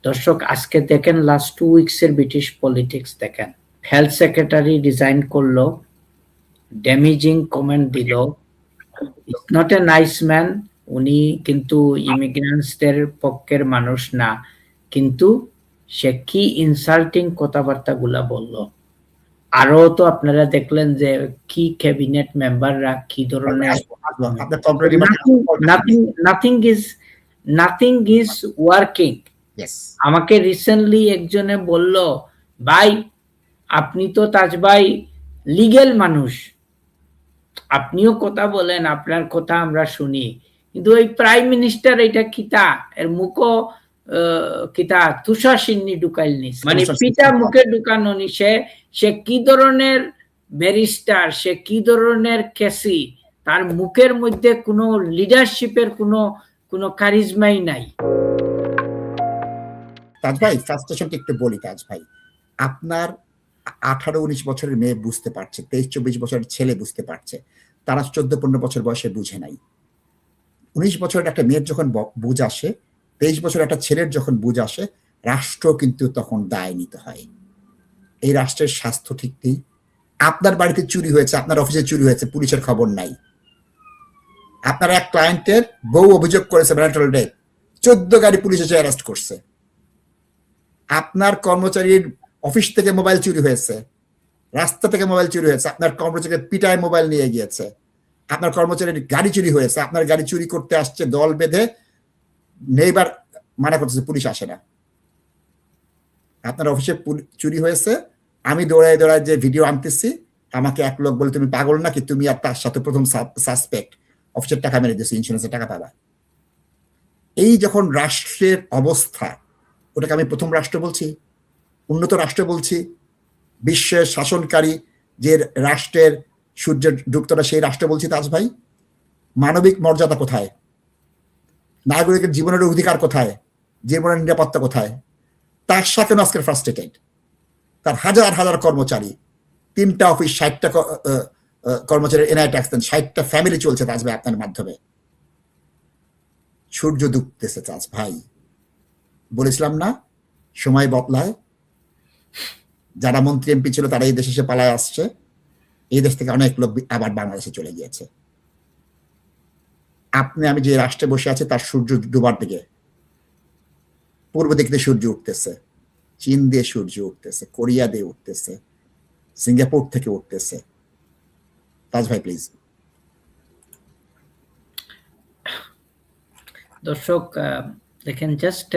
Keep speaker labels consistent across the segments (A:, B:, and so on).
A: দর্শক আজকে দেখেন লাস্ট 2 উইকসের ব্রিটিশ পলিটিক্স দেখেন, হেলথ সেক্রেটারি রিজাইন করলো, ড্যামেজিং কমেন্ট দিল, it's not a nice man, উনি কিন্তু ইমিগ্রেন্টসদের পক্ষের মানুষ না, কিন্তু সে কি ইনসাল্টিং কথাবার্তাগুলা বলল। আরো তো আপনারা দেখলেন যে কি ক্যাবিনেট মেম্বাররা কি ধরনের নাথিং ইজ ওয়ার্কিং। আমাকে রিসেন্টলি একজনে বলল, ভাই আপনি তো তাজ ভাই লিগেল মানুষ, আপনিও কথা বলেন, আপনার কথা আমরা শুনি, কিন্তু ওই প্রাইম মিনিস্টার এটা কিতা এর মুখো কিতা তুষার সিন্নি ঢুকাইল নিস, মানে পিতা মুখে ঢুকানো নিছে। সে কি ধরনের ব্যারিস্টার, সে কি ধরনের কেসি, তার মুখের মধ্যে কোনো লিডারশিপের কোনো কারিজমাই নাই।
B: তাজ ভাই ফ্রাস্ট্রেশনটা একটু বলি। তাজ ভাই, আপনার 18-19 বছরের মেয়ে বুঝতে পারছে, 23-24 বছরের ছেলে বুঝতে পারছে, তারা 14-15 বছর বয়সে বুঝে নাই। 19 বছরের একটা মেয়ের যখন বুঝ আসে, 23 বছরের একটা ছেলের যখন বুঝ আসে, রাষ্ট্র কিন্তু তখন দায় নিতে হয়। এই রাষ্ট্রের স্বাস্থ্য ঠিক নেই। আপনার বাড়িতে চুরি হয়েছে, আপনার অফিসে চুরি হয়েছে, পুলিশের খবর নাই। আপনার এক ক্লায়েন্টের বউ অভিযোগ করেছে মেন্টাল ডেথ, 14 গাড়ি পুলিশ এসে অ্যারেস্ট করছে। আপনার কর্মচারীর অফিস থেকে মোবাইল চুরি হয়েছে, রাস্তা থেকে মোবাইল চুরি হয়েছে, আপনার কর্মচারীকে পিটায় মোবাইল নিয়ে গিয়েছে, আপনার কর্মচারীর গাড়ি চুরি হয়েছে, আপনার গাড়ি চুরি করতে আসছে দল বেঁধে, নেইবার মানা করতেছে, পুলিশ আসে না। আপনার অফিসে চুরি হয়েছে, আমি দৌড়ায় দৌড়ায় যে ভিডিও আনতেছি, আমাকে এক লোক বলে তুমি পাগল নাকি, তুমি আর তার সাথে প্রথম সাসপেক্ট, অফিসের টাকা মেরে দিয়েছে, ইন্স্যুরেন্সের টাকা পাবা। এই যখন রাষ্ট্রের অবস্থা, ওটাকে আমি প্রথম রাষ্ট্র বলছি, উন্নত রাষ্ট্র বলছি, বিশ্বের শাসনকারী যে রাষ্ট্রের সূর্যের ডুবতটা সেই রাষ্ট্র বলছি। তাজ ভাই, মানবিক মর্যাদা কোথায়? নাগরিকের জীবনের অধিকার কোথায়? জীবনের নিরাপত্তা কোথায়? তার সাথে আজকের ফ্রাস্ট্রেটেড, তার হাজার হাজার কর্মচারী, 3টা অফিস, 60টা কর্মচারীর এনআই ট্যাক্স দেন, 60টা ফ্যামিলি চলছে তাজ ভাই আপনার মাধ্যমে। সূর্য ডুবতেছে তাজ ভাই। বলেছিলাম না সময় বদলায়, যারা মন্ত্রী এমপি ছিল তারা এই দেশে এসে পালায় আসছে, এই দেশ থেকে অনেক লোক আবার বাংলাদেশে চলে গিয়েছে। আপনি আমি যে রাষ্ট্রে বসে আছি তার সূর্য ডুবার দিকে, পূর্ব দিক দিয়ে সূর্য উঠতেছে, চীন দিয়ে সূর্য উঠতেছে, কোরিয়া দিয়ে উঠতেছে, সিঙ্গাপুর থেকে উঠতেছে। তাজ ভাই প্লিজ।
A: দর্শক দেখেন, জাস্ট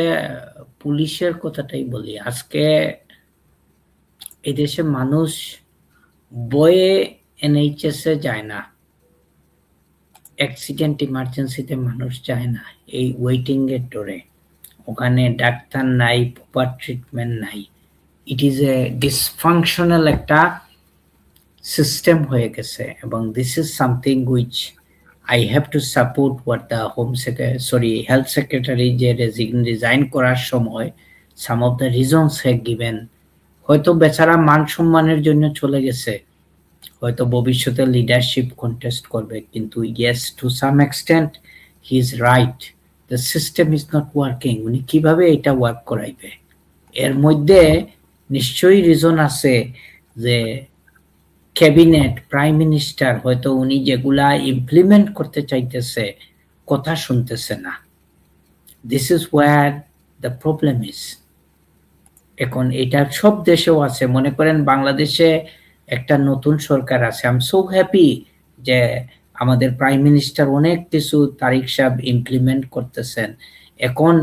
A: পুলিশের কথাটাই বলি। আজকে এই দেশে মানুষ বয়ে এনএইচএস এ যায় না, অ্যাক্সিডেন্ট ইমার্জেন্সিতে মানুষ যায় না, এই ওয়েটিং এর ডোরে। ওখানে ডাক্তার নাই, প্রপার ট্রিটমেন্ট নাই। ইট ইজ এ ডিসফাংশনাল একটা সিস্টেম হয়ে গেছে, এবং this is something which I have to support what the health secretary যে রিজাইন করার সময় some of the reasons have given. হয়তো বেচারা মান সম্মানের জন্য চলে গেছে, হয়তো ভবিষ্যতে লিডারশিপ কন্টেস্ট করবে, কিন্তু yes, to some extent he is right, the system is not working. উনি কিভাবে এটা ওয়ার্ক করাইবে? এর মধ্যে নিশ্চয়ই রিজন আছে যে ক্যাবিনেট, প্রাইম মিনিস্টার হয়তো উনি যেগুলা ইমপ্লিমেন্ট করতে চাইতেছে কথা শুনতেছে না। This is wire the problem is. এখন এটা সব দেশেও আছে। মনে করেন বাংলাদেশে একটা নতুন সরকার আছে, আই এম সো হ্যাপি যে আমাদের প্রাইম মিনিস্টার অনেক কিছু তারিক সাহেব ইমপ্লিমেন্ট করতেছেন। এখন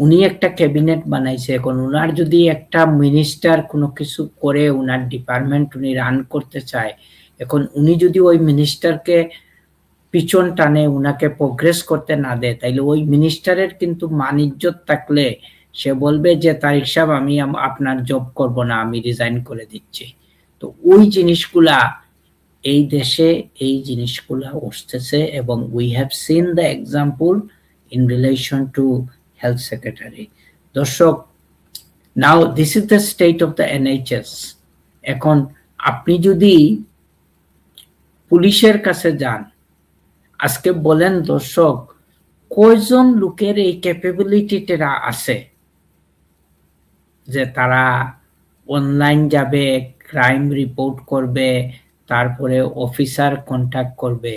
A: উনি একটা ক্যাবিনেট বানাইছে, এখন উনার যদি একটা মিনিস্টার কোনো কিছু করে, উনার ডিপার্টমেন্ট উনি রান করতে চায়, এখন উনি যদি ওই মিনিস্টারকে পিছন টানে, উনাকে প্রোগ্রেস করতে না দেয়, তাইলে ওই মিনিস্টারের কিন্তু মান ইজ্জত থাকলে সে বলবে যে তারিক সাহেব আমি আপনার জব করব না, আমি রিজাইন করে দিচ্ছি। তো ওই জিনিসগুলা এই দেশে, এই জিনিসগুলা আসতেছে, এবং we have seen the example in relation to health secretary. দর্শক, now this is the state of the NHS. এখন আপনি যদি পুলিশের কাছে যান, আজকে বলেন দর্শক, কয়জন লোকের এই ক্যাপাবিলিটিটা আছে? যে তারা অনলাইন যাবে, ক্রাইম রিপোর্ট করবে, তারপরে অফিসার কন্ট্যাক্ট করবে,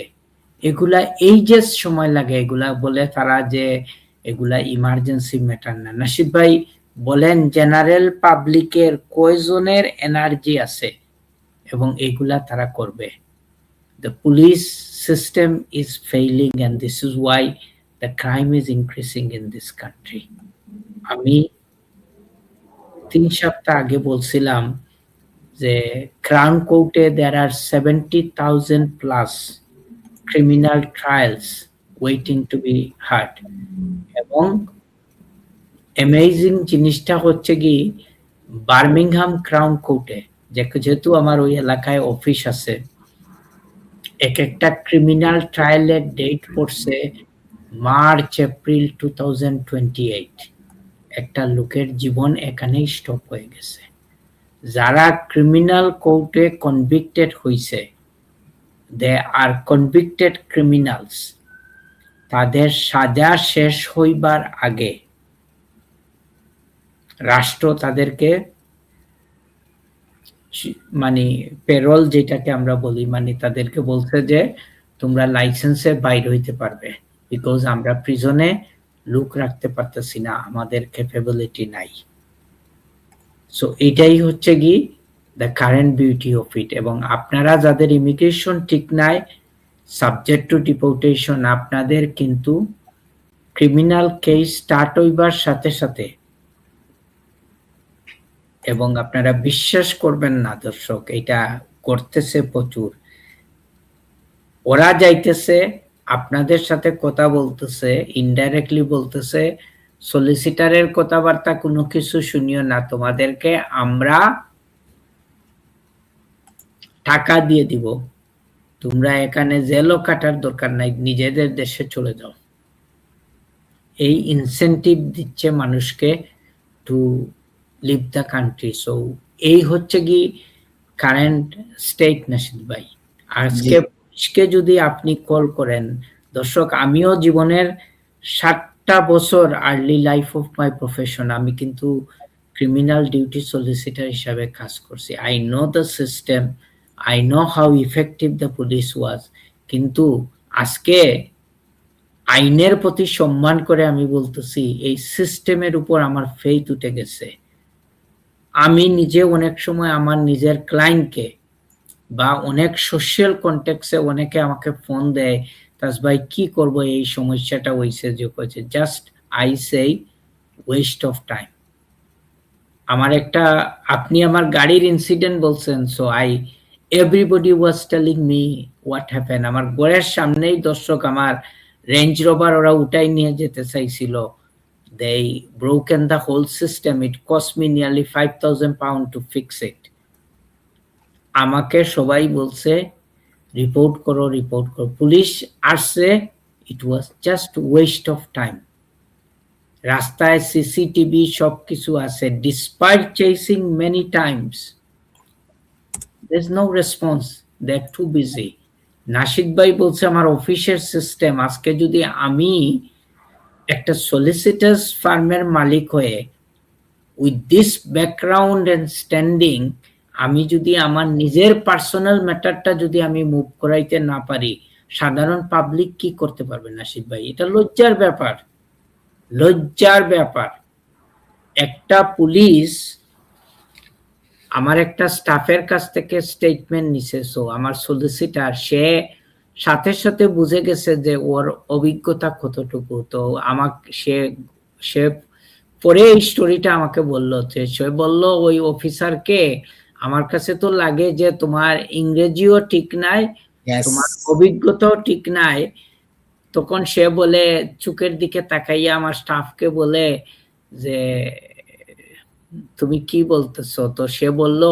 A: এগুলা এই যে সময় লাগে, এগুলা বলে তারা যে এগুলা ইমার্জেন্সি ম্যাটার না। নাসিব ভাই বলেন, জেনারেল পাবলিকের কয়জনের এনার্জি আছে এবং এগুলা তারা করবে? The police system is failing and this is why the crime is increasing in this country. আমি 3 সপ্তাহ আগে বলছিলাম যে ক্রাউন কোর্টে there are 70,000 plus criminal trials waiting to be heard, এবং অ্যামেজিং জিনিসটা হচ্ছে কি, বার্মিংহাম ক্রাউন কোর্টে, যেহেতু আমার ওই এলাকায় অফিস আছে, এক একটা ক্রিমিনাল ট্রায়ালের ডেট পড়ছে মার্চ এপ্রিল 2028। একটা লোকের জীবন এখানেই স্টপ হয়ে গেছে। যারা ক্রিমিনাল কোর্টে কনভিক্টেড হইছে, দে আর কনভিক্টেড ক্রিমিনালস, তাদের সাজা শেষ হইবার আগে রাষ্ট্র তাদেরকে মানে পেরোল যেটাকে আমরা বলি, মানে তাদেরকে বলছে যে তোমরা লাইসেন্সে বাইর হইতে পারবে, বিকজ আমরা প্রিজনে লোক রাখতে পারতেছি না, আমাদের ক্যাপাবিলিটি নাই। সো এটাই হচ্ছে কি the current beauty of it. এবং আপনারা যাদের ইমিগ্রেশন ঠিক নাই, সাবজেক্ট টু ডিপোর্টেশন, আপনাদের কিন্তু ক্রিমিনাল কেস স্টার্ট হইবার সাথে সাথে, এবং আপনারা বিশ্বাস করবেন না দর্শক, এটা করতেছে প্রচুর, ওরা যাইতেছে আপনাদের সাথে কথা বলতেছে, ইনডাইরেক্টলি বলতেছে সলিসিটারের কথাবার্তা কোনো কিছু শুনিও না, তোমাদেরকে আমরা টাকা দিয়ে দিব, তোমরা এখানে জেলও কাটার দরকার নাই, নিজেদের দেশে চলে যাও। এই ইনসেন্টিভ দিচ্ছে মানুষকে to leave the country. So এই হচ্ছে কি কারেন্ট স্টেট। নাশিদ ভাই, আজকে যদি আপনি কল করেন, দর্শক আমিও জীবনের 60টা বছর early life of my profession আমি কিন্তু ক্রিমিনাল ডিউটি সলিসিটার হিসাবে কাজ করছি। I know the system, I know how effective the police was. কিন্তু আজকে আইনের প্রতি সম্মান করে আমি বলতেছি, এই সিস্টেমের উপর আমার ফেইথ উঠে গেছে। আমি নিজে অনেক সময় আমার নিজের ক্লায়েন্টকে বা অনেক সোশ্যাল কন্টেক্সে অনেকে আমাকে ফোন দেয়, তাস ভাই কি করব, এই সমস্যাটা হইছে যে কইছে, just I say West of time. আমার একটা, আপনি আমার গাড়ির ইনসিডেন্ট বলছেন, so everybody was telling me what happen. আমার ঘরের সামনেই দর্শক আমার রেঞ্জ রোভার ওরা উঠাই নিয়ে যেতে চাইছিল, they broken the whole system, it cost me nearly 5,000 pounds to fix it. আমাকে সবাই বলছে রিপোর্ট করো, পুলিশ আসছে, it was just waste of time. রাস্তায় সিসিটিভি সবকিছু আছে, despite chasing many times, there is no response, they are too busy. Nashid ভাই বলছে আমার অফিসের সিস্টেম, আজকে যদি আমি একটা সলিসিটার্স ফার্মের মালিক হয়ে with this background and standing, আমি যদি আমার নিজের পার্সোনাল ম্যাটারটা যদি আমি মুভ করাইতে না পারি, সাধারণ পাবলিক কি করতে পারবে? নাশিদ ভাই, এটা লজ্জার ব্যাপার, লজ্জার ব্যাপার। একটা পুলিশ আমার একটা স্টাফের কাছ থেকে স্টেটমেন্ট নিছে, সো আমার সলিসিটার সে সাথে সাথে বুঝে গেছে যে ওর অভিজ্ঞতা কতটুকু। তো আমাকে সে পরে এই স্টোরিটা আমাকে বললো, সে বলল ওই অফিসারকে, আমার কাছে তো লাগে যে তোমার ইংরেজিও ঠিক নাই, তোমার অভিজ্ঞতাও ঠিক নাই। তখন সে বলে, চোখের দিকে তাকাইয়া আমার স্টাফকে বলে যে তুমি কি বলতেছো? তো সে বলল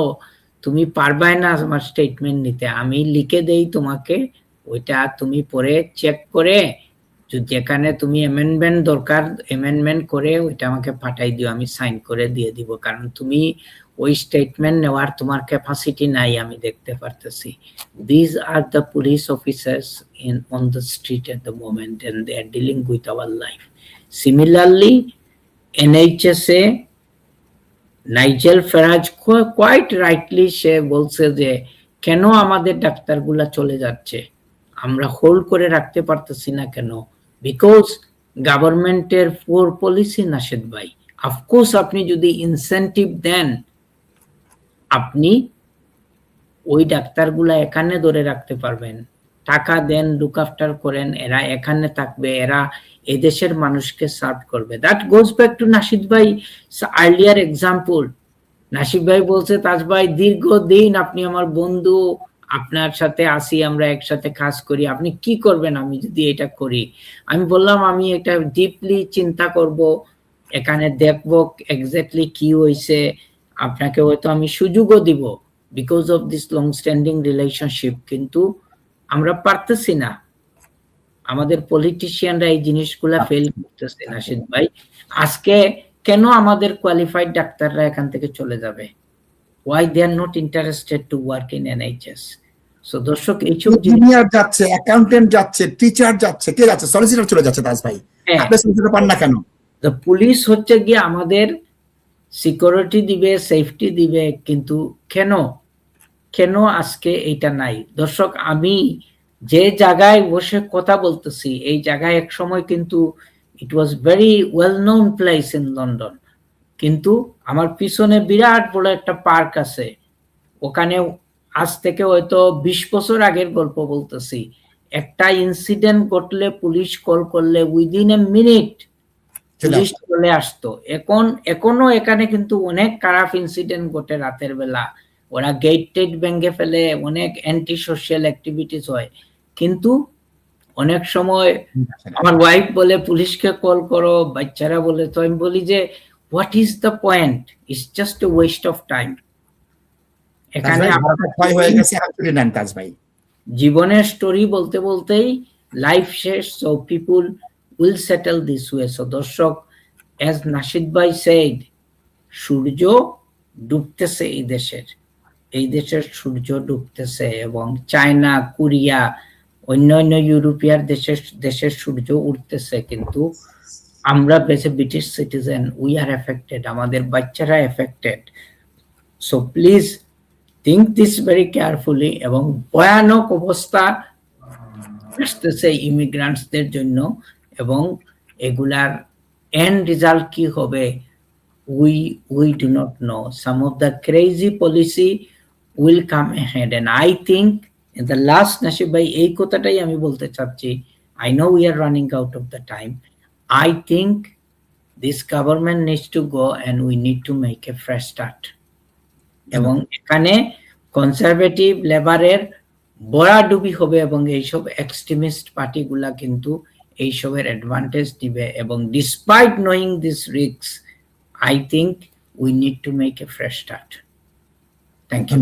A: তুমি পারবাই না আমার স্টেটমেন্ট নিতে, আমি লিখে দেই তোমাকে, ওইটা তুমি পরে চেক করে যেখানে তুমি অ্যামেন্ডমেন্ট দরকার অ্যামেন্ডমেন্ট করে ওইটা আমাকে পাঠাই দিও, আমি সাইন করে দিয়ে দিব, কারণ তুমি ওই স্টেটমেন্ট নেওয়ার তোমার ক্যাপাসিটি নাই, আমি দেখতে পারতেছি। These are the police officers on the street at the moment and they are dealing with our life. Similarly, NHS Nigel Farage quite rightly সে বলছে যে কেন আমাদের ডাক্তারগুলা চলে যাচ্ছে, আমরা হোল্ড করে রাখতে পারতেছি না কেন, বিকজ গভর্নমেন্টের পুর পলিসি। নাশিদ ভাই, অফকোর্স আপনি যদি ইনসেন্টিভ দেন, আপনি ওই ডাক্তারগুলা এখানে ধরে রাখতে পারবেন, টাকা দেন, লুক আফটার করেন, এরা এখানে থাকবে, এরা এদেশের মানুষকে সার্ভ করবে। That goes back to nasheed ভাই আর্লিয়ার এক্সাম্পল। নাসিব ভাই বলছে, তাজ ভাই দীর্ঘদিন আপনি আমার বন্ধু, আপনার সাথে আসি, আমরা একসাথে কাজ করি, আপনি কি করবেন আমি যদি এটা করি? আমি বললাম আমি এটা ডিপলি চিন্তা করব, এখানে দেখবো এক্স্যাক্টলি কি হয়েছে, আপনাকে হয়তো আমি সুযোগও দিব because of this long standing relationship. কিন্তু আমরা পারতেছি না, আমাদের পলিটিশিয়ানরা এই জিনিসগুলা ফেল করতেছে। নাসিদ ভাই, আজকে কেন আমাদের কোয়ালিফাইড ডাক্তাররা এখান থেকে চলে যাবে? why they are not interested to work in NHS? So দর্শক, এইসব
B: ইঞ্জিনিয়ার যাচ্ছে, অ্যাকাউন্টেন্ট যাচ্ছে, টিচার যাচ্ছে, কে যাচ্ছে? সলিসিটর চলে যাচ্ছে তাজ ভাই, আপনি সলিসিটর পান না কেন?
A: পুলিশ হচ্ছে গিয়ে আমাদের সিকিউরিটি দিবে, সেফটি দিবে, কিন্তু কেন কেন আজকে এইটা নাই? দর্শক, আমি যে জায়গায় বসে কথা বলতেছি, এই জায়গায় এক সময় কিন্তু it was very well known place in London, কিন্তু আমার পিছনে বিরাট বড় একটা পার্ক আছে, ওখানে আজ থেকে হয়তো 20 বছর আগের গল্প বলতেছি, একটা ইনসিডেন্ট ঘটলে পুলিশ কল করলে উইদিন এ মিনিট পুলিশ চলে আসতো। এখনো এখানে কিন্তু অনেক খারাপ ইনসিডেন্ট ঘটে রাতের বেলা, ওরা গেট টেট ভেঙে ফেলে, অনেক অ্যান্টি সোশ্যাল অ্যাক্টিভিটিস হয়, কিন্তু অনেক সময় আমার ওয়াইফ বলে পুলিশকে কল করো, বাচ্চারা বলে, তো আমি বলি যে what is the point, it's just a West of time. এখানে জীবনের স্টোরি বলতে বলতেই লাইফ শেষ, so people will settle this way. So দর্শক, অ্যাজ নাশিদ ভাই সেড, সূর্য ডুবতেছে এই দেশের সূর্য ডুবতেছে, এবং চায়না, কোরিয়া, অন্যান্য ইউরোপিয়ার দেশের সূর্য উঠতেছে, কিন্তু আমরা বেঁচে British citizen, we are affected, আমাদের বাচ্চারা affected. So please think this very carefully. এবং ভয়ানক অবস্থা আসতেছে ইমিগ্রান্টসদের জন্য, এবং এগুলার এন্ড রেজাল্ট কি হবে we do not know. Some of the crazy policy will come ahead, and I think in the last, নাসিব ভাই এই কথাটাই আমি বলতে চাচ্ছি, I know we are running out of the time. I think this government needs to go and we need to make a fresh start. এবং এখানে conservative লেবারের বড়াডুবি হবে, এবং এইসব এক্সট্রিমিস্ট পার্টিগুলা কিন্তু এইসবের অ্যাডভান্টেজ দিবে, এবং despite knowing this risk, I think we need to make a fresh start. Thank you.